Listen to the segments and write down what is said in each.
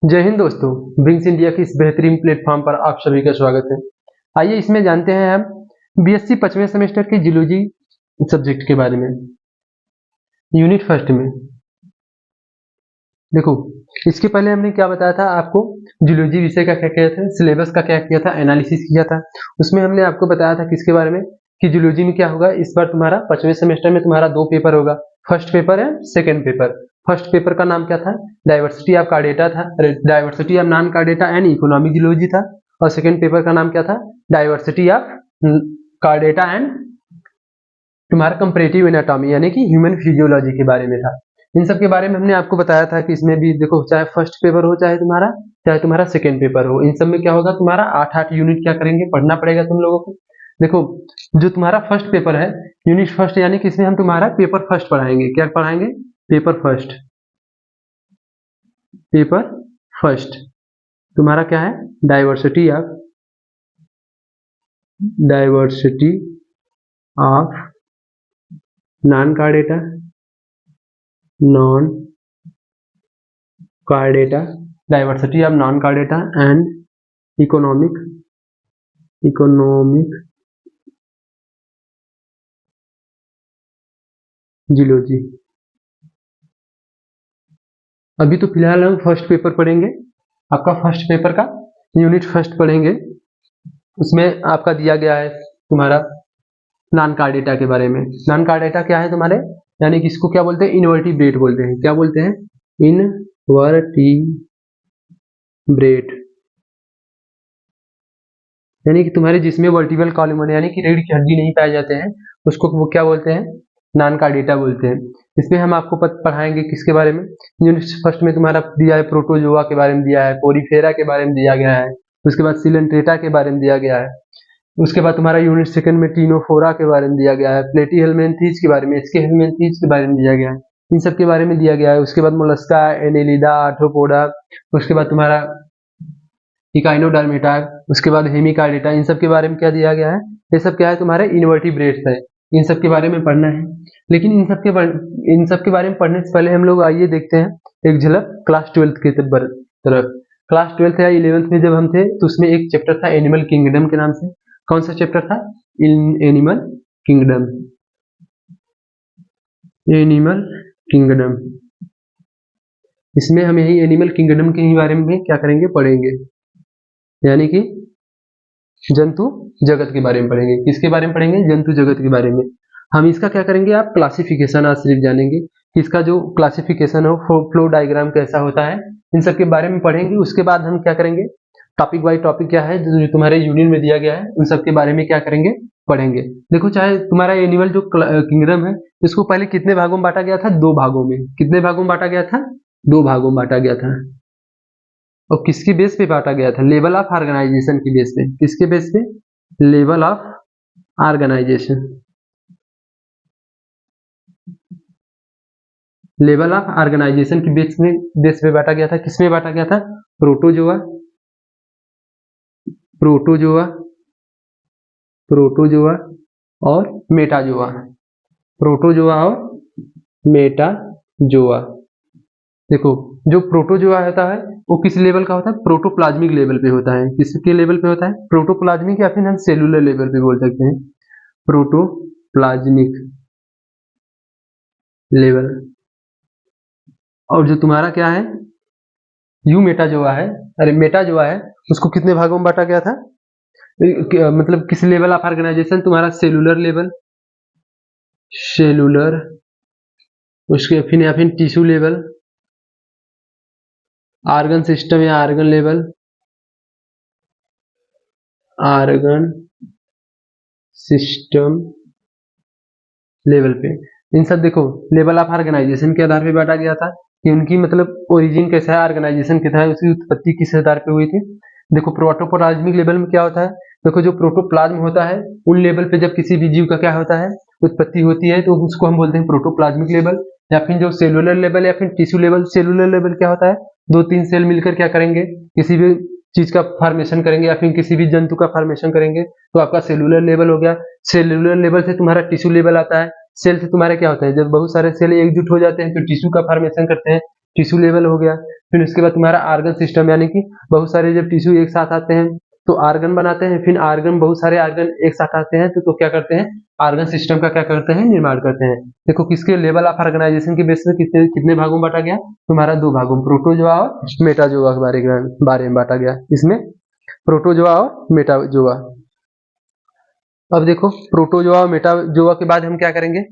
जय हिंद दोस्तों, wings India की इस बेहतरीन प्लेटफॉर्म पर आप सभी का स्वागत है। आइए इसमें जानते हैं हम बीएससी 5वें सेमेस्टर के जूलॉजी सब्जेक्ट के बारे में। यूनिट फर्स्ट में देखो, इसके पहले हमने क्या बताया था आपको, जूलॉजी विषय का क्या किया था, सिलेबस का क्या किया था, एनालिसिस किया था। उसमें हमने आपको बताया था किसके बारे में कि जूलॉजी में क्या होगा। इस बार तुम्हारा 5वें सेमेस्टर में तुम्हारा 2 पेपर होगा, फर्स्ट पेपर है, सेकेंड पेपर। फर्स्ट पेपर का नाम क्या था, डाइवर्सिटी ऑफ कार्डेटा था, diversity of non chordata and economic zoology था। और सेकेंड पेपर का नाम क्या था, डाइवर्सिटी ऑफ कार्डेटा एंड तुम्हारा कंपैरेटिव एनाटॉमी यानी कि ह्यूमन फिजियोलॉजी के बारे में था। इन सब के बारे में हमने आपको बताया था कि इसमें भी देखो, चाहे फर्स्ट पेपर हो चाहे तुम्हारा सेकेंड पेपर हो, इन सब में क्या होगा, तुम्हारा 8 यूनिट क्या करेंगे, पढ़ना पड़ेगा तुम लोगों को। देखो, जो तुम्हारा फर्स्ट पेपर है, यूनिट फर्स्ट, यानी कि इसमें हम तुम्हारा पेपर फर्स्ट पढ़ाएंगे। क्या पढ़ाएंगे, पेपर फर्स्ट। पेपर फर्स्ट तुम्हारा क्या है, diversity of non chordata diversity of non chordata and economic zoology. अभी तो फिलहाल हम फर्स्ट पेपर पढ़ेंगे, आपका फर्स्ट पेपर का यूनिट फर्स्ट पढ़ेंगे। उसमें आपका दिया गया है तुम्हारा नॉन कार्डेटा के बारे में। नॉन कार्डेटा क्या है तुम्हारे, यानी कि इसको क्या बोलते हैं, इनवर्टिब्रेट बोलते हैं। क्या बोलते हैं, इनवर्टिब्रेट, यानी कि तुम्हारे जिसमें वर्टिबल कॉलम यानी कि रीढ़ की हड्डी नहीं पाए जाते हैं, उसको वो क्या बोलते हैं, नॉन कार्डेटा बोलते हैं। इसमें हम आपको पढ़ाएंगे किसके बारे में, यूनिट फर्स्ट में तुम्हारा दिया है प्रोटोजोआ के बारे में दिया है, पोरीफेरा के बारे में दिया गया है, उसके बाद सिलेंट्रेटा के बारे में दिया गया है। उसके बाद तुम्हारा यूनिट सेकंड में टीनोफोरा के बारे में दिया गया है, प्लेटीहेल्मिन्थीज के बारे में, स्केहेल्मिन्थीज के बारे में दिया गया है, इन सब के बारे में दिया गया है। उसके बाद मोलस्का, एनेलिडा, आर्थ्रोपोडा, उसके बाद तुम्हारा इकाइनोडर्मेटा, उसके बाद हेमिकार्डेटा, इन सब के बारे में क्या दिया गया है, ये सब क्या है तुम्हारे इनवर्टिब्रेट्स है। इन सब के बारे में पढ़ना है। लेकिन इन सब के बारे में पढ़ने से पहले हम लोग आइए देखते हैं एक झलक क्लास 12 के तरफ। क्लास 12 या 11th में जब हम थे तो उसमें एक चैप्टर था एनिमल किंगडम के नाम से। कौन सा चैप्टर था, एनिमल किंगडम। इसमें हम यही एनिमल किंगडम के ही बारे में क्या करेंगे, पढ़ेंगे, यानी कि जंतु जगत के बारे में पढ़ेंगे। किसके बारे में पढ़ेंगे, जंतु जगत के बारे में। हम इसका क्या करेंगे, आप क्लासिफिकेशन आज सिर्फ जानेंगे कि इसका जो क्लासिफिकेशन हो, फ्लो डायग्राम कैसा होता है, इन सब के बारे में पढ़ेंगे। उसके बाद हम क्या करेंगे, टॉपिक बाई टॉपिक क्या है जो तुम्हारे यूनिट में दिया गया है, उन सब के बारे में क्या करेंगे, पढ़ेंगे। देखो, चाहे तुम्हारा एनिमल जो किंगडम है, इसको पहले कितने भागों में बांटा गया था, 2 भागों में। कितने भागों में बांटा गया था, 2 भागों में बांटा गया था। और किसकी बेस पे बांटा गया था, लेवल ऑफ ऑर्गेनाइजेशन की बेस पे। किसके बेस पे, level of organisation. Level of organisation की बेस पे बांटा गया था। किसमें बांटा गया था, प्रोटोजोआ और मेटाजोआ। प्रोटोजोआ और मेटाजोआ। देखो, जो प्रोटोजोआ होता है वो किस लेवल का होता है, प्रोटोप्लाज्मिक लेवल पे होता है। किसके लेवल पे होता है, प्रोटोप्लाज्मिक, या फिर हम सेलुलर लेवल पे बोल सकते हैं, प्रोटोप्लाज्मिक लेवल। और जो तुम्हारा क्या है, मेटाजोआ है, उसको कितने भागों में बांटा गया था, मतलब किस लेवल ऑफ ऑर्गेनाइजेशन, तुम्हारा सेलुलर, उसके फिर या फिर टिश्यू लेवल, आर्गन सिस्टम या आर्गन सिस्टम लेवल पे। इन सब देखो, लेवल ऑफ ऑर्गेनाइजेशन के आधार पे बांटा गया था कि उनकी मतलब ओरिजिन कैसा है, ऑर्गेनाइजेशन कैसा है, उसकी उत्पत्ति किस आधार पे हुई थी। देखो, प्रोटोप्लाज्मिक लेवल में क्या होता है, देखो जो प्रोटोप्लाज्म होता है उन लेवल पे जब किसी भी जीव का क्या होता है, उत्पत्ति होती है, तो उसको हम बोलते हैं प्रोटोप्लाज्मिक लेवल। या फिर जो सेलुलर लेवल या फिर टिश्यू लेवल, सेलुलर लेवल क्या होता है, 2-3 सेल मिलकर क्या करेंगे, किसी भी चीज का फॉर्मेशन करेंगे या फिर किसी भी जंतु का फॉर्मेशन करेंगे, तो आपका सेलुलर लेवल हो गया। सेलुलर लेवल से तुम्हारा टिश्यू लेवल आता है। सेल से तुम्हारा क्या होता है, जब बहुत सारे सेल एकजुट हो जाते हैं तो टिश्यू का फॉर्मेशन करते हैं, टिश्यू लेवल हो गया। फिर उसके बाद तुम्हारा आर्गन सिस्टम, यानी कि बहुत सारे जब टिश्यू एक साथ आते हैं तो आर्गन बनाते हैं, फिर आर्गन बहुत सारे आर्गन एक साथ आते हैं तो क्या करते हैं, आर्गन सिस्टम का क्या करते हैं, निर्माण करते हैं। देखो किसके लेवल ऑफ ऑर्गेनाइजेशन के बेस में कितने कितने भागों में बांटा गया, तुम्हारा दो भागों में, प्रोटोजोआ और मेटाजोआ के बारे में बांटा गया। इसमें प्रोटोजोआ और मेटाजोआ। अब देखो प्रोटोजोआ और मेटाजोआ के बाद हम क्या करेंगे,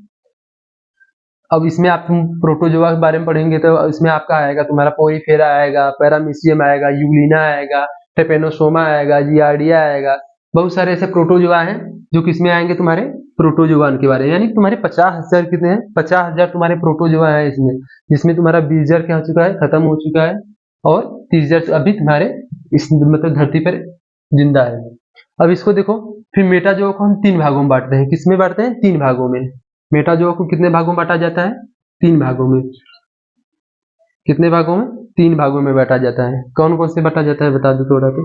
अब इसमें आप तुम प्रोटोजोआ के बारे में पढ़ेंगे तो इसमें आपका आएगा तुम्हारा पोरीफेरा आएगा, पैरामीशियम आएगा, यूग्लिना आएगा, ट्रेपेनोसोमा आएगा, जियार्डिया आएगा। बहुत सारे ऐसे प्रोटोजोआ हैं जो किसमें आएंगे, तुम्हारे प्रोटोजोआ के बारे में, यानी तुम्हारे 50,000 कितने हैं, 50,000 तुम्हारे प्रोटोजोआ है इसमें, जिसमें तुम्हारा 20,000 क्या हो चुका है, खत्म हो चुका है, और 30,000 अभी तुम्हारे इस मतलब धरती पर जिंदा है। अब इसको देखो, फिर मेटाजोआ को हम तीन भागों में बांटते हैं, किसमें बांटते हैं, तीन भागों में। मेटाजोआ को कितने भागों में बांटा जाता है, तीन भागों में। कितने भागों में, तीन भागों में बांटा जाता है। कौन कौन से बांटा जाता है बता दो थोड़ा तो।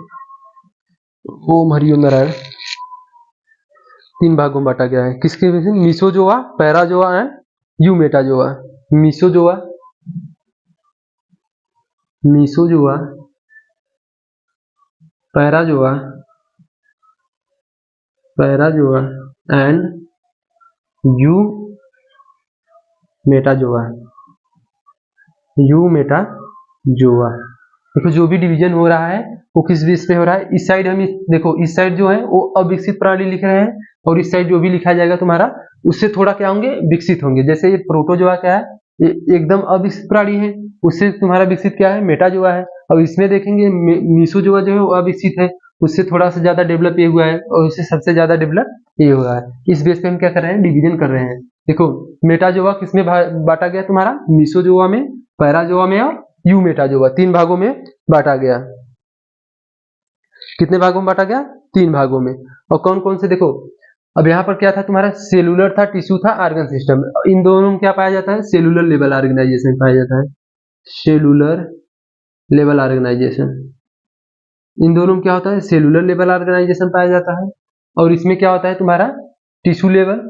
ओम हरिओम नारायण। तीन भागों में बांटा गया है, किसके वजह से, mesozoa, parazoa and eumetazoa. Mesozoa, mesozoa, parazoa, parazoa and eumetazoa, eumetazoa. देखो जो भी डिवीजन हो रहा है वो किस बेस पे हो रहा है, इस साइड हम देखो इस साइड जो है वो अविकसित प्राणी लिख रहे हैं, और इस साइड जो भी लिखा जाएगा तुम्हारा उससे थोड़ा क्या होंगे, विकसित होंगे। जैसे ये प्रोटोजोआ क्या है, ये एकदम अविकसित प्राणी है, उससे तुम्हारा विकसित क्या है, मेटाजोआ है। अब इसमें देखेंगे मीसोजोआ जो है वो अविकसित है, उससे थोड़ा सा ज्यादा डेवलप ये हुआ है, और उससे सबसे ज्यादा डेवलप ये हुआ है। इस बेस पे हम क्या कर रहे हैं, डिवीजन कर रहे हैं। देखो मेटाजोआ किसमें बांटा गया तुम्हारा, मीसोजोआ में, पैराजोआ में और यूमेटाजोआ, तीन भागों में बांटा गया। कितने भागों में बांटा गया, तीन भागों में। और कौन कौन से, देखो अब यहाँ पर क्या था तुम्हारा, सेलुलर था, टिश्यू था, आर्गन सिस्टम। इन दोनों में क्या पाया जाता है, सेलुलर लेवल ऑर्गेनाइजेशन पाया जाता है, सेलुलर लेवल ऑर्गेनाइजेशन। इन दोनों में क्या होता है, सेलुलर लेवल ऑर्गेनाइजेशन पाया जाता है। और इसमें क्या होता है तुम्हारा, टिश्यू लेवल,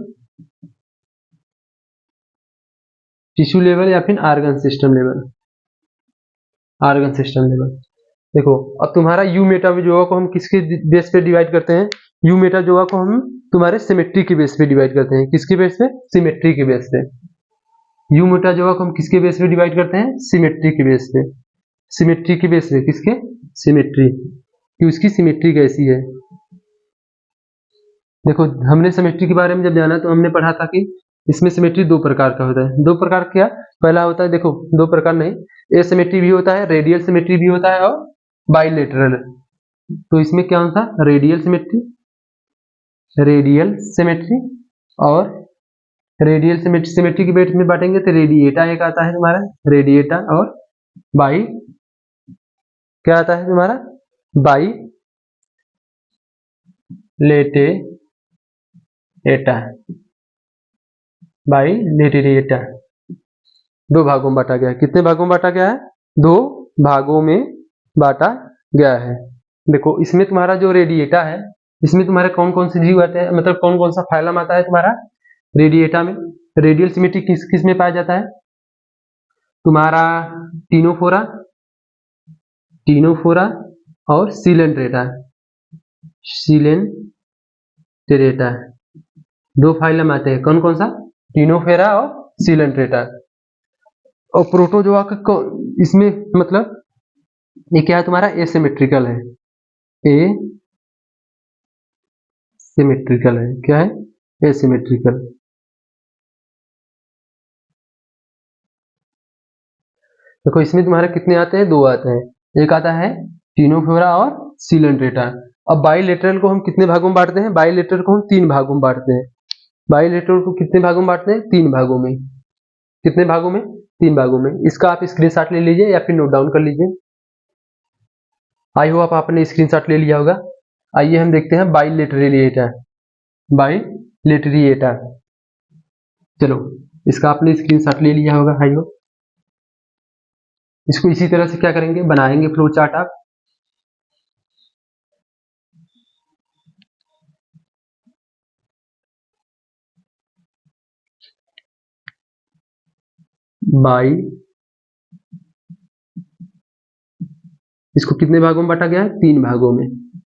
टिश्यू लेवल या फिर argon system level, argon system level. देखो अब तुम्हारा यू मेटाजोआ को हम किसके बेस पे डिवाइड करते हैं, यू मेटाजोआ को हम तुम्हारे सिमेट्री के बेस पे डिवाइड करते हैं। किसके बेस पे, सिमेट्री के बेस पे। यू मेटाजोआ को हम किसके बेस पे डिवाइड करते हैं, सिमेट्री के बेस पे। सिमेट्री के बेस पे, किसके, सिमेट्री, कि उसकी सिमेट्री कैसी है। देखो हमने सिमेट्री के बारे में जब जाना तो हमने पढ़ा था कि इसमें सिमेट्री दो प्रकार का होता है। दो प्रकार क्या, पहला होता है, देखो दो प्रकार नहीं, एसिमेट्री भी होता है, रेडियल सिमेट्री भी होता है, और बाइलेटरल। तो इसमें क्या होता है, रेडियल सिमेट्री, रेडियल सिमेट्री, और रेडियल सिमेट्री के बेट में बांटेंगे तो रेडिएटा एक आता है तुम्हारा, रेडिएटा, और बाई क्या आता है तुम्हारा, बाई लेटेरेटा, बाई लेटेरेटा। दो भागों में बांटा गया है। कितने भागों में बांटा गया है, दो भागों में बांटा गया है। देखो इसमें तुम्हारा जो रेडिएटा है, इसमें तुम्हारे कौन कौन से जीव आते हैं, मतलब कौन कौन सा फाइलम आता है तुम्हारा रेडिएटा में। रेडियल सिमेट्री किस किस में पाया जाता है, तुम्हारा टीनोफोरा, टीनोफोरा और सीलेंट्रेटा, सीलेंट्रेटा। दो फाइलम आते हैं, कौन कौन सा, टीनोफेरा और सीलेंट्रेटा। और प्रोटोजोआ का इसमें मतलब ये क्या है तुम्हारा, एसिमेट्रिकल है, ए सिमेट्रिकल है, क्या है, एसिमेट्रिकल। देखो इसमें तुम्हारे कितने आते हैं, दो आते हैं, एक आता है टीनोफोरा और सीलेंट्रेटा। अब बाइलेटरल को हम कितने भागों में बांटते हैं, बाइलेटरल को हम तीन भागों में बांटते हैं। बाइलेटरल को कितने भागों में बांटते हैं, तीन भागों में। कितने भागों में, तीन भागों में। इसका आप स्क्रीनशॉट ले लीजिए या फिर नोट डाउन कर लीजिए। आई होप आपने स्क्रीनशॉट ले लिया होगा। आइए हम देखते हैं बाइलेटरेलिएटा, बाइलेटरिएटा। चलो इसका आपने स्क्रीनशॉट ले लिया होगा आई होप। इसको इसी तरह से क्या करेंगे, बनाएंगे फ्लो चार्ट आप। बाई इसको कितने भागों में बांटा गया है? 3 भागों में।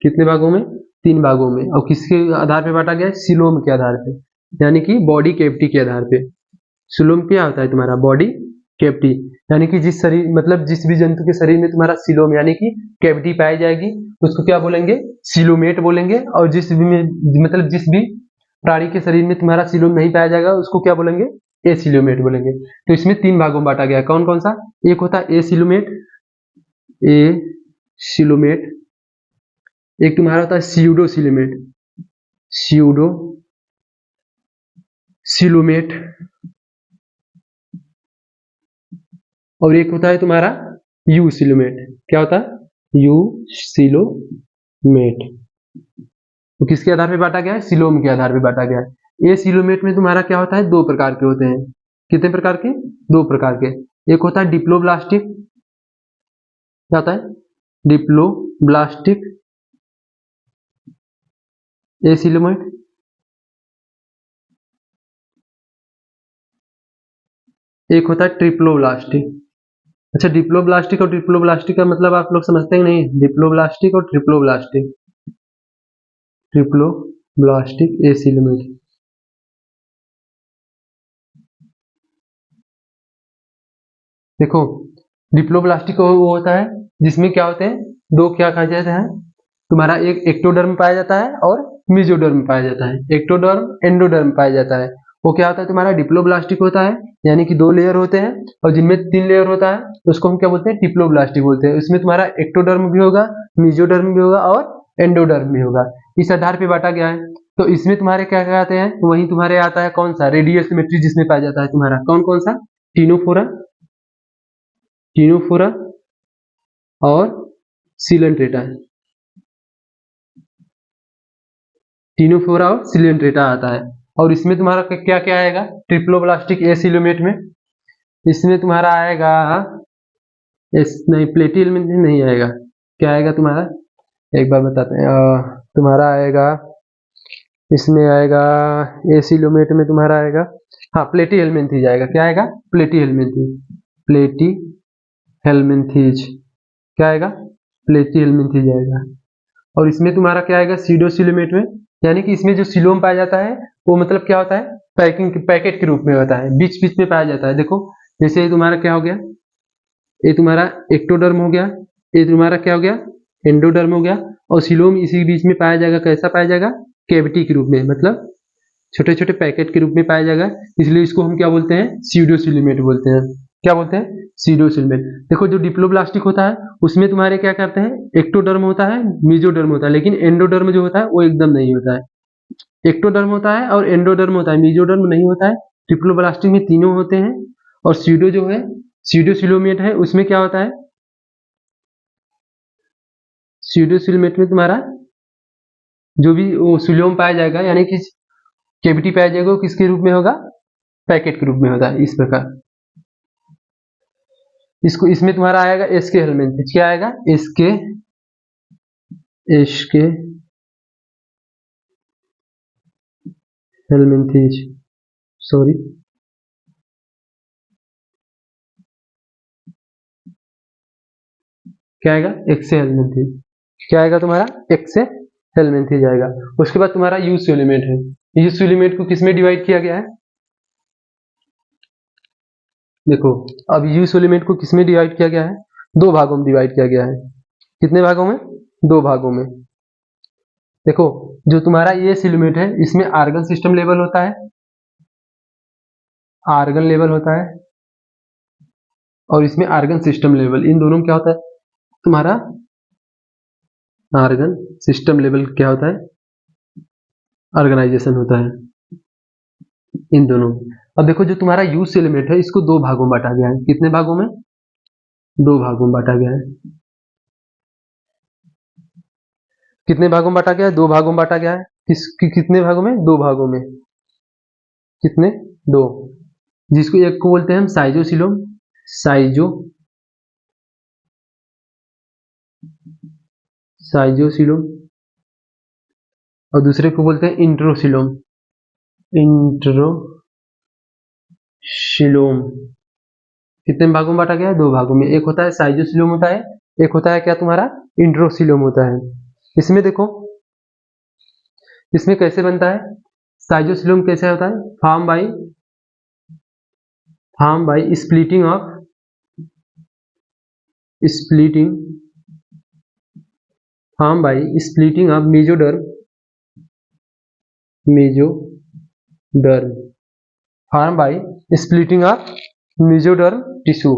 कितने भागों में? 3 भागों में। और किसके आधार पे बांटा गया है? सीलोम के आधार पे, यानी कि बॉडी कैविटी के आधार पे। सीलोम क्या होता है तुम्हारा? बॉडी कैविटी, यानी कि जिस शरीर मतलब जिस भी जंतु के शरीर में तुम्हारा सीलोम यानी कि कैविटी पाई जाएगी उसको क्या बोलेंगे? सीलोमेट बोलेंगे। और जिस भी प्राणी के शरीर में तुम्हारा सीलोम नहीं पाया जाएगा उसको क्या बोलेंगे? एसिलोमेट बोलेंगे। तो इसमें 3 भागों में बांटा गया है। कौन कौन सा? एक होता है एसिलोमेट, एसिलोमेट। एक तुम्हारा होता है स्यूडोसिलोमेट, स्यूडोसिलोमेट। और एक होता है तुम्हारा यूसिलोमेट। क्या होता है? यूसिलोमेट। तो किसके आधार पे बांटा गया है? सीलोम के आधार पे बांटा गया है। एसिलोमेट में तुम्हारा क्या होता है? 2 प्रकार के होते हैं। कितने प्रकार के? 2 प्रकार के। एक होता है डिप्लोब्लास्टिक। क्या होता है? Diploblastic acoelomate. एक होता है ट्रिप्लोब्लास्टिक। अच्छा, डिप्लोब्लास्टिक और ट्रिप्लोब्लास्टिक का मतलब आप लोग समझते हैं नहीं? डिप्लोब्लास्टिक और ट्रिप्लोब्लास्टिक, ट्रिप्लोब्लास्टिक एसिलोमेट। देखो, डिप्लोब्लास्टिक वो होता है जिसमें क्या होते हैं? 2 क्या कहा जाता है तुम्हारा? एक एक्टोडर्म पाया जाता है और मेसोडर्म पाया जाता है। एक्टोडर्म, एंडोडर्म पाया जाता है। वो क्या होता है तुम्हारा? डिप्लोब्लास्टिक होता है, यानी कि 2 लेयर होते हैं और जिनमें 3 लेयर होता है उसको हम क्या बोलते हैं? डिप्लोब्लास्टिक बोलते हैं। इसमें तुम्हारा एक्टोडर्म भी होगा, मेसोडर्म भी होगा और एंडोडर्म भी होगा। इस आधार पे बांटा गया है। तो इसमें तुम्हारे क्या कहते हैं? वही तुम्हारे आता है कौन सा? रेडियल सिमेट्री, जिसमें पाया जाता है तुम्हारा कौन कौन सा? टिनोफोरा, टिनोफोरा और सिलेंट्रेटा। टिनोफोरा और सिलेंट्रेटा आता है। और इसमें तुम्हारा क्या क्या आएगा? ट्रिप्लोब्लास्टिक एसिलोमेट में इसमें तुम्हारा आएगा नहीं, प्लेटिहेलमिन्थ नहीं आएगा। क्या आएगा तुम्हारा? एक बार बताते हैं। तुम्हारा आएगा, इसमें आएगा एसिलोमेट में तुम्हारा आएगा, हाँ, प्लेटिहेलमिन्थीज आएगा। क्या आएगा? प्लेटिहेलमिन्थीज, प्लेटिहेलमिन्थीज। क्या आएगा? प्लेटिहेलमिन्थीज आएगा। और इसमें तुम्हारा क्या आएगा? सीडोसिलोमेट में, यानी कि इसमें जो सिलोम पाया जाता है वो मतलब क्या होता है? पैकेट के रूप में होता है, बीच बीच में पाया जाता है। देखो, जैसे ये तुम्हारा क्या हो गया? ये तुम्हारा एक्टोडर्म हो गया, ये तुम्हारा क्या हो गया? एंडोडर्म हो गया। और सिलोम इसी बीच में पाया जाएगा। कैसा पाया जाएगा? कैविटी के रूप में, मतलब छोटे छोटे पैकेट के रूप में पाया जाएगा। इसलिए इसको हम क्या बोलते हैं? सीडोसिलोमेट बोलते हैं। क्या बोलते हैं? सीडोसिलोमेट। देखो, जो डिप्लोब्लास्टिक होता है उसमें तुम्हारे क्या करते हैं? एक्टोडर्म होता है, मेसोडर्म होता है, लेकिन एंडोडर्म जो होता है वो एकदम नहीं होता है। एक्टोडर्म होता है और एंडोडर्म होता है, मेसोडर्म नहीं होता है। ट्रिप्लोब्लास्टिक में तीनों होते हैं। और सीडो जो है, सीडोसिलोमेट है, उसमें क्या होता है? सीडोसिलोमेट में तुम्हारा जो भी वो सिलोम पाया जाएगा, यानी कि कैविटी पाया जाएगा, वो किसके रूप में होगा? पैकेट के रूप में होता है। इस प्रकार इसको, इसमें तुम्हारा आएगा एसके हेलमिन्थेज। क्या आएगा? एसके, एसके हेलमिन्थेज, सॉरी, क्या आएगा? एक्से हेलमिन्थेज। क्या आएगा तुम्हारा? एक्से हेलमिन्थेज आएगा। उसके बाद तुम्हारा यूसिलोमेट है। यूसिलोमेट को किसमें डिवाइड किया गया है? देखो, अब यूसिलोमेट को किसमें डिवाइड किया गया है? 2 भागों में डिवाइड किया गया है। कितने भागों में? 2 भागों में। देखो, जो तुम्हारा ये सिलोमेट है इसमें आर्गन सिस्टम लेवल होता है, आर्गन लेवल होता है, और इसमें आर्गन सिस्टम लेवल। इन दोनों में क्या होता है तुम्हारा? आर्गन सिस्टम लेवल क्या होता है? ऑर्गेनाइजेशन होता है इन दोनों में। अब देखो, जो तुम्हारा यूज एलिमेंट है इसको 2 भागों में बांटा गया है। कितने भागों में? 2 भागों में बांटा गया है। कितने भागों में बांटा गया है? 2 भागों में बांटा गया है। कितने भागों में? 2 भागों में। कितने? 2। जिसको एक को बोलते हैं हम साइजोसिलोम, साइजो, साइजोसिलोम, और दूसरे को बोलते हैं इंट्रोसिलोम, इंट्रोसिलोम। कितने भागों में बांटा गया है? 2 भागों में। एक होता है साइजोसिलोम होता है, एक होता है क्या तुम्हारा इंट्रोसिलोम होता है। इसमें देखो इसमें कैसे बनता है, साइटोसिलोम कैसे होता है, form by splitting of mesoderm form by splitting of mesoderm tissue.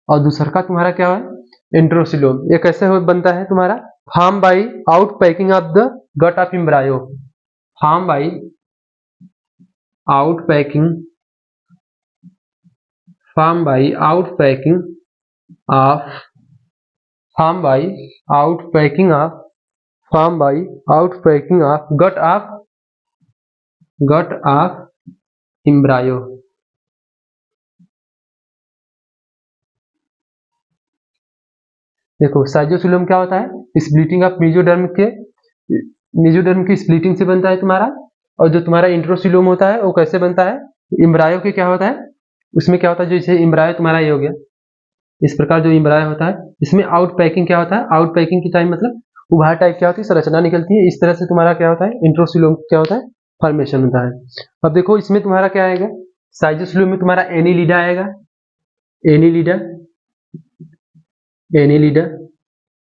और दूसरा का तुम्हारा क्या है इंट्रोसिलोम, ये कैसे बनता है तुम्हारा, form by out pocketing of the gut of embryo, form by out pocketing of gut of embryo. देखो साइटोसिलोम क्या होता है, स्प्लिटिंग ऑफ मेसोडर्म की स्प्लिटिंग से बनता है तुम्हारा। और जो तुम्हारा इंट्रोसिलोम होता है वो कैसे बनता है, एम्ब्रायो के क्या होता है, उसमें क्या होता है, जैसे एम्ब्रायो तुम्हारा ये हो गया, इस प्रकार जो एम्ब्रायो होता है इसमें आउट पैकिंग क्या होता है, आउट पैकिंग की टाइम मतलब उभार टाइप क्या होती है, संरचना निकलती है। इस तरह से तुम्हारा क्या होता है इंट्रोसिलोम क्या होता है, फॉर्मेशन होता है। अब देखो इसमें तुम्हारा क्या आएगा, साइटोसिलोम में तुम्हारा एनीलिडा आएगा, एनीलिडा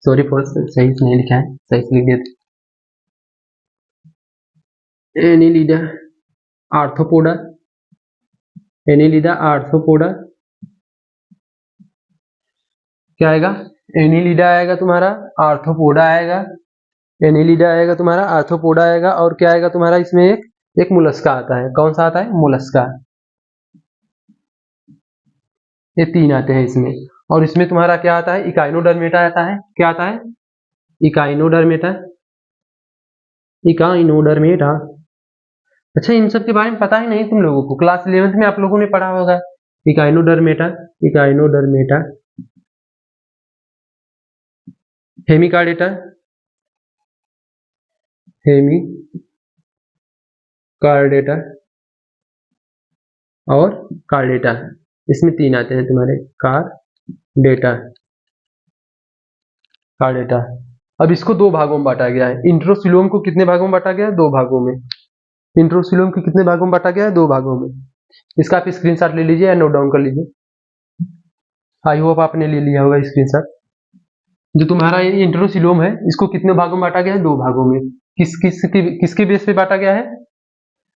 सॉरी फॉर सही नहीं लिखा है, सही से लिख दिया। एनीलिडा आर्थ्रोपोडा क्या आएगा, एनीलिडा आएगा तुम्हारा, आर्थ्रोपोडा आएगा, और क्या आएगा तुम्हारा इसमें एक मोलस्का आता है। कौन सा आता है, मोलस्का। ये तीन आते हैं इसमें। और इसमें तुम्हारा क्या आता है, इकाइनोडर्मेटा आता है। क्या आता है, इकाइनोडर्मेटा। अच्छा इन सब के बारे में पता ही नहीं तुम लोगों को, क्लास 11th में आप लोगों ने पढ़ा होगा इकाइनोडर्मेटा, हेमिकार्डेटा और कार्डेटा। इसमें तीन आते हैं तुम्हारे, कार्डेटा। अब इसको दो भागों में बांटा गया है। इंट्रोसिलोम को कितने भागों में बांटा गया है, दो भागों में। इंट्रोसिलोम को कितने भागों में बांटा गया है, दो भागों में। इसका आप स्क्रीनशॉट ले लीजिए या नोट डाउन कर लीजिए। आई होप आपने ले लिया होगा स्क्रीनशॉट। जो तुम्हारा ये इंट्रोसिलोम है इसको कितने भागों में बांटा गया है, दो भागों में। किसके बेस पे बांटा गया है,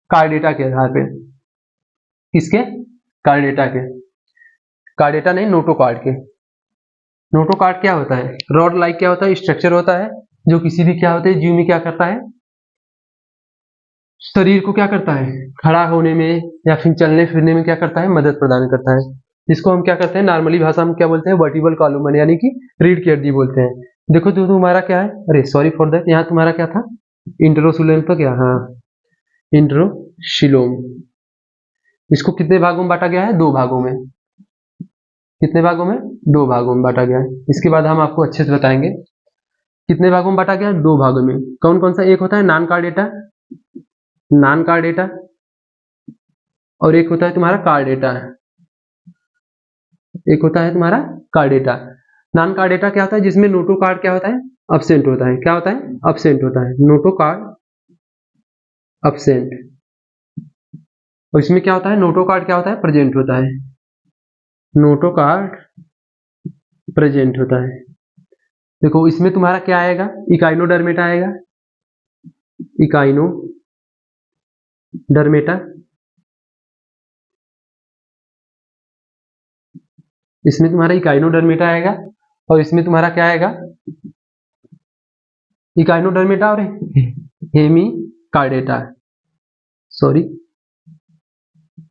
कार्डेटा के आधार पे। किसके, कार्डेटा के, कार्डेटा नहीं नोटोकार्ड के। नोटोकार्ड क्या होता है, रॉड लाइक क्या होता है, स्ट्रक्चर होता है जो किसी भी क्या होता है जीव में क्या करता है, शरीर को क्या करता है, खड़ा होने में या फिर चलने फिरने में क्या करता है, मदद प्रदान करता है। जिसको हम क्या करते हैं नॉर्मली भाषा में क्या बोलते हैं, वर्टिबल कॉलम यानी कि रीढ़ की हड्डी बोलते हैं। देखो जो तुम्हारा क्या है, अरे सॉरी फॉर दैट, यहाँ तुम्हारा क्या था इंट्रोसिलोम तो क्या, हाँ इंट्रोसिलोम। इसको कितने भागों में बांटा गया है, दो भागों में। कितने भागों में, दो भागों में बांटा गया है। इसके बाद हम आपको अच्छे से बताएंगे कितने भागों में बांटा गया है, दो भागों में। कौन कौन सा, एक होता है नॉन कार्डेटा और एक होता है तुम्हारा कार्डेटा। नॉन कार्डेटा क्या होता है, जिसमें नोटोकार्ड क्या होता है, अब्सेंट होता है। क्या होता है, अब्सेंट होता है, नोटोकार्ड अब्सेंट। और इसमें क्या होता है, नोटोकार्ड क्या होता है, प्रेजेंट होता है। नोटोकार्ड प्रेजेंट होता है। देखो इसमें तुम्हारा क्या आएगा, इकाइनोडर्मेटा आएगा, इकाइनोडर्मेटा। इसमें तुम्हारा इकाइनोडर्मेटा आएगा और इसमें तुम्हारा क्या आएगा, इकाइनोडर्मेटा और हेमिकार्डेटा, सॉरी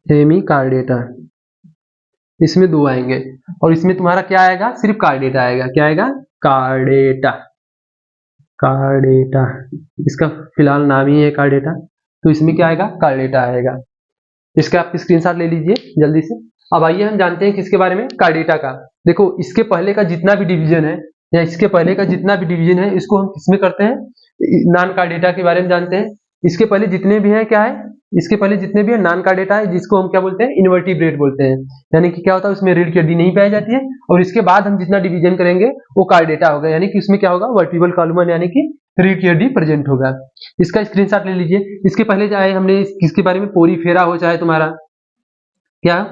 हेमिकार्डेटा। इसमें दो आएंगे और इसमें तुम्हारा क्या आएगा, सिर्फ कार्डेटा आएगा। क्या आएगा, कार्डेटा। इसका फिलहाल नाम ही है कार्डेटा, तो इसमें क्या आएगा, कार्डेटा आएगा। इसका आप स्क्रीनशॉट ले लीजिए जल्दी से। अब आइए हम जानते हैं किसके बारे में, कार्डेटा का। देखो इसके पहले का जितना भी डिवीजन है या इसके पहले का जितना भी डिवीजन है इसको हम किसमें करते हैं, नॉन कार्डेटा के बारे में जानते हैं। इसके पहले जितने भी हैं क्या है, इसके पहले जितने भी है नॉन कार्डेटा है, जिसको हम क्या बोलते हैं, इनवर्टिब्रेट बोलते हैं। यानी कि क्या होता है, उसमें रीढ़ की हड्डी नहीं पाई जाती है, और इसके बाद हम जितना डिवीजन करेंगे वो कार्डेटा होगा, यानी कि उसमें क्या होगा, वर्टिब्रल कॉलम यानी कि रीढ़ की हड्डी प्रेजेंट होगा। इसका स्क्रीनशॉट ले लीजिए। इसके पहले चाहे हमने किसके बारे में, पोरीफेरा हो, चाहे तुम्हारा क्या,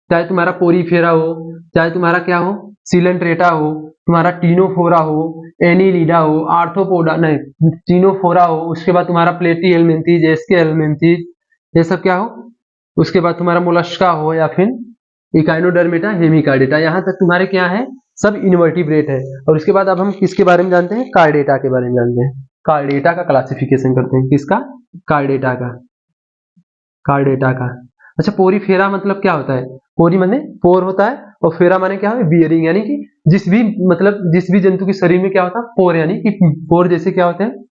चाहे तुम्हारा पोरीफेरा हो, चाहे तुम्हारा क्या हो, सिलेंट्रेटा हो, तुम्हारा टीनोफोरा हो, एनिलिडा हो, आर्थ्रोपोडा नहीं टीनोफोरा हो, उसके बाद तुम्हारा प्लेटी हेलमिंथीज, एस्के हेलमिंथीज, ये सब क्या हो, उसके बाद तुम्हारा मोलस्का हो, या फिर इकाइनोडर्मेटा, हेमिकार्डेटा, यहाँ तक तुम्हारे क्या है, सब इनवर्टिब्रेट है। और उसके बाद अब हम किसके बारे में जानते हैं, कार्डेटा के बारे में जानते हैं। कार्डेटा का क्लासिफिकेशन करते हैं, किसका, कार्डेटा का, कार्डेटा का। अच्छा, पोरीफेरा मतलब क्या होता है, पोरी माने पोर होता है, और फेरा माने क्या है, बियरिंग, यानी कि जिस भी जंतु के शरीर में क्या होता है, पोर, यानी कि पोर जैसे क्या होते हैं,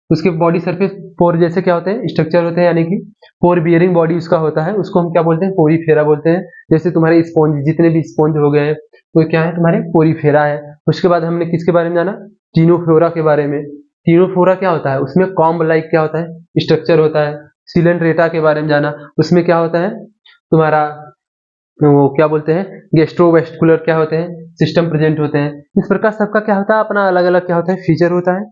उसके बॉडी सरफेस पोर जैसे क्या होते हैं, स्ट्रक्चर होते हैं, यानी कि पोर बियरिंग बॉडी उसका होता है, उसको हम क्या बोलते हैं, पोरीफेरा बोलते हैं। जैसे तुम्हारे स्पॉन्ज, जितने भी स्पॉन्ज हो गए तो क्या है, तुम्हारे पोरीफेरा है। उसके बाद हमने किसके बारे में जाना, टीनोफोरा के बारे में। टीनोफोरा क्या होता है, उसमें कॉम्ब लाइक क्या होता है, स्ट्रक्चर होता है। सिलेंट्रेटा के बारे में जाना, उसमें क्या होता है, तुम्हारा वो क्या बोलते हैं, गैस्ट्रोवेस्टिकुलर क्या होते हैं, सिस्टम प्रेजेंट होते हैं। इस प्रकार सबका क्या होता है, अपना अलग अलग क्या होता है, फीचर होता है।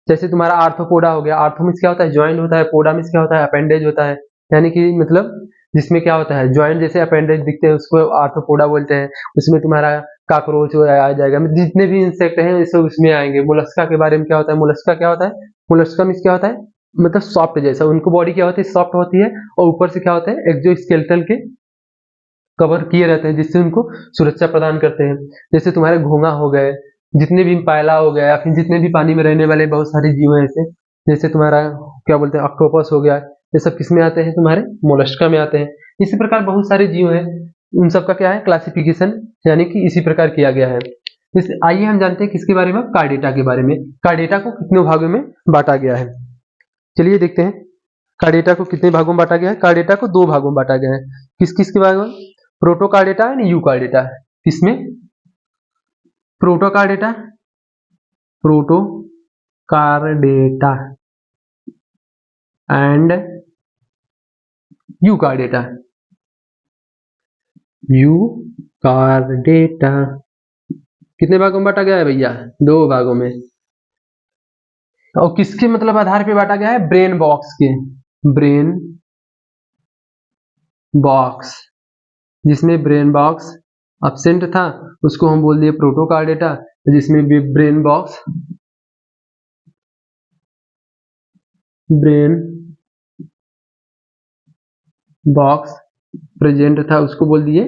जैसे तुम्हारा आर्थ्रोपोडा हो गया, आर्थो मीन्स क्या होता है, ज्वाइंट होता है, पोडा मीन्स क्या होता है, अपेंडेज होता है, यानी कि मतलब जिसमें क्या होता है, ज्वाइंट जैसे अपेंडेज दिखते हैं उसको आर्थ्रोपोडा बोलते हैं। उसमें तुम्हारा काकरोच आ जाएगा, जितने भी इंसेक्ट हैं ये सब उसमें आएंगे। मोलस्का के बारे में क्या होता है, मोलस्का क्या होता है, मोलस्का मीन्स क्या होता है, मतलब सॉफ्ट जैसा, उनको बॉडी क्या होती है, सॉफ्ट होती है, और ऊपर से क्या होता है, एक्सोस्केलेटल के कवर किए रहते हैं, जिससे उनको सुरक्षा प्रदान करते हैं। जैसे तुम्हारे घोंगा हो गए, जितने भी पायला हो गया, या फिर जितने भी पानी में रहने वाले बहुत सारे जीव हैं ऐसे, जैसे तुम्हारा क्या बोलते हैं, ऑक्टोपस हो गया, ये सब किस में आते हैं, तुम्हारे मोलस्का में आते हैं। इसी प्रकार बहुत सारे जीव हैं, उन सबका क्या है, क्लासिफिकेशन यानी कि इसी प्रकार किया गया है। आइए हम जानते हैं किसके बारे में, कार्डेटा के बारे में। कार्डेटा को कितने भागों में बांटा गया है, चलिए देखते हैं। कार्डेटा को कितने भागों में बांटा गया है, कार्डेटा को 2 भागों में बांटा गया है। किस किस के भागों में, प्रोटोकार्डेटा एंड यूकार्डेटा। किसमें, प्रोटोकार्डेटा, प्रोटोकार्डेटा एंड यूकार्डेटा, यूकार्डेटा कितने भागों में बांटा गया है भैया, 2 भागों में। और किसके मतलब आधार पे बांटा गया है, ब्रेन बॉक्स के, ब्रेन बॉक्स, जिसमें ब्रेन बॉक्स एब्सेंट था उसको हम बोल दिए प्रोटोकार्डेटा, जिसमें भी ब्रेन बॉक्स प्रेजेंट था उसको बोल दिए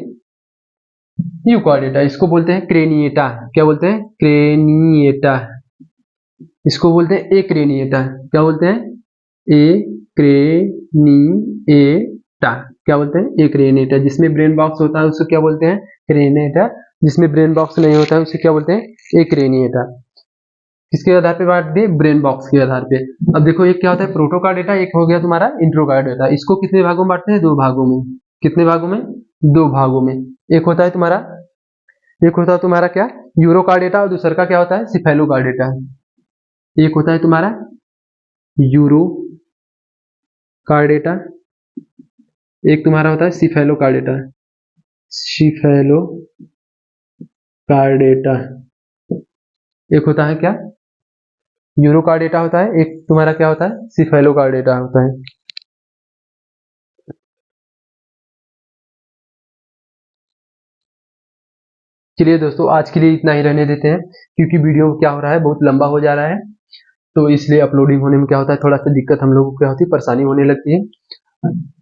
यूकार्डेटा। इसको बोलते हैं क्रेनिएटा, क्या बोलते हैं, क्रेनिएटा। इसको बोलते हैं एक्रेनिएटा, क्या बोलते हैं, एक्रेनिएटा, क्या बोलते हैं, एक्रेनिएटा। जिसमें ब्रेन बॉक्स होता है उसको क्या बोलते हैं, क्रेनिएटा। जिसमें ब्रेन बॉक्स नहीं होता है उसे क्या बोलते हैं, एक्रेनिएटा। किसके आधार पे बांट दिए, ब्रेन बॉक्स के आधार पे। अब देखो एक क्या होता है, प्रोटोकार्डेटा, एक हो गया तुम्हारा इंट्रोकार्डेटा। इसको कितने भागों में बांटते हैं, 2 भागों में। कितने भागों में, 2 भागों में। एक होता है तुम्हारा क्या, यूरोकार्डेटा, और दूसरा का क्या होता है, सिफेलोकार्डेटा। एक होता है तुम्हारा यूरोकार्डेटा, एक तुम्हारा होता है सिफेलोकार्डेटा, सिफेलोकार्डेटा। एक होता है क्या, यूरोकार्डेटा होता है, एक तुम्हारा क्या होता है, सिफेलोकार्डेटा होता है। चलिए दोस्तों, आज के लिए इतना ही रहने देते हैं, क्योंकि वीडियो क्या हो रहा है, बहुत लंबा हो जा रहा है, तो इसलिए अपलोडिंग होने में क्या होता है, थोड़ा सा दिक्कत हम लोगों को क्या होती है, परेशानी होने लगती है।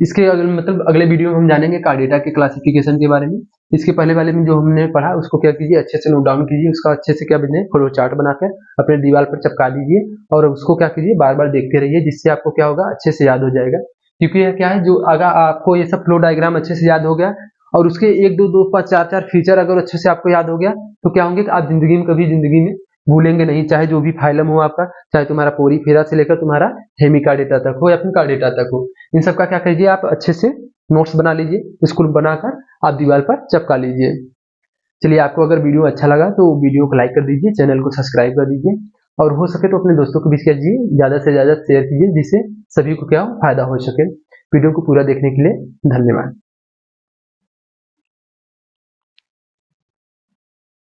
इसके अगले वीडियो में हम जानेंगे कार्डेटा के क्लासिफिकेशन के बारे में। इसके पहले वाले में जो हमने पढ़ा उसको क्या कीजिए, अच्छे से नोट डाउन कीजिए, उसका अच्छे से क्या बने फ्लो चार्ट बनाकर अपने दीवार पर चिपका दीजिए, और उसको क्या कीजिए, बार बार देखते रहिए, जिससे आपको क्या होगा, अच्छे से याद हो जाएगा। क्योंकि यह क्या है, जो अगर आपको ये सब फ्लो डायग्राम अच्छे से याद हो गया, और उसके 1 2 2 5 4 4 फीचर अगर अच्छे से आपको याद हो गया, तो क्या होंगे, आप कभी जिंदगी में भूलेंगे नहीं। चाहे जो भी फाइलम हो आपका, चाहे तुम्हारा पोरीफेरा से लेकर तुम्हारा हेमिकार्डेटा तक हो, या फिर कार्डेटा तक हो, इन सब का क्या कीजिए, आप अच्छे से नोट्स बना लीजिए, इसको बनाकर आप दीवार पर चिपका लीजिए। चलिए, आपको अगर वीडियो अच्छा लगा तो वीडियो को लाइक कर दीजिए, चैनल को सब्सक्राइब कर दीजिए, और हो सके तो अपने दोस्तों को भी कीजिए, ज्यादा से ज्यादा शेयर कीजिए, जिससे सभी को क्या फायदा हो सके। वीडियो को पूरा देखने के लिए धन्यवाद।